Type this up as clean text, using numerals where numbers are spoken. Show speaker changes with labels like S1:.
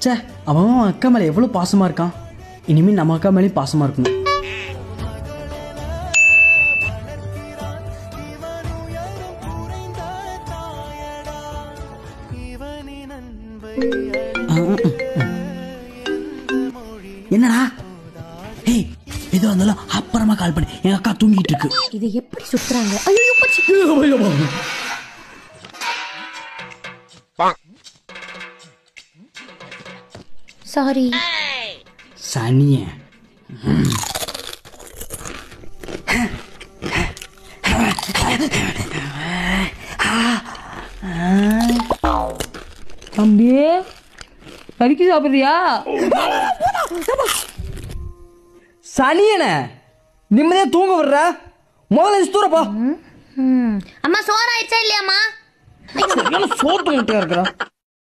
S1: சே, அவன் அக்கா மேலே எவ்வளோ பாசமாக இருக்கான். இனிமேல் நம்ம அக்கா மேலேயும் பாசமாக இருக்கணும். என்னடா? ஏய், ஏதோ இருந்தாலும் அப்புறமா கால் பண்ணி, எங்க அக்கா தூங்கிட்டு இருக்கு.
S2: இது எப்படி சுத்துறாங்க? ஐயோ, சாரி.
S1: சனிய
S2: தம்பி, கறிக்கு சாப்பிடுறியா?
S1: சனியன நிம்மதியா தூங்க விடுற. முதல்ல தூரப்பா.
S2: அம்மா, சோறு ஆயிடுச்சா இல்லையாம்மா?
S1: சோத்து முட்டையா இருக்கிறா.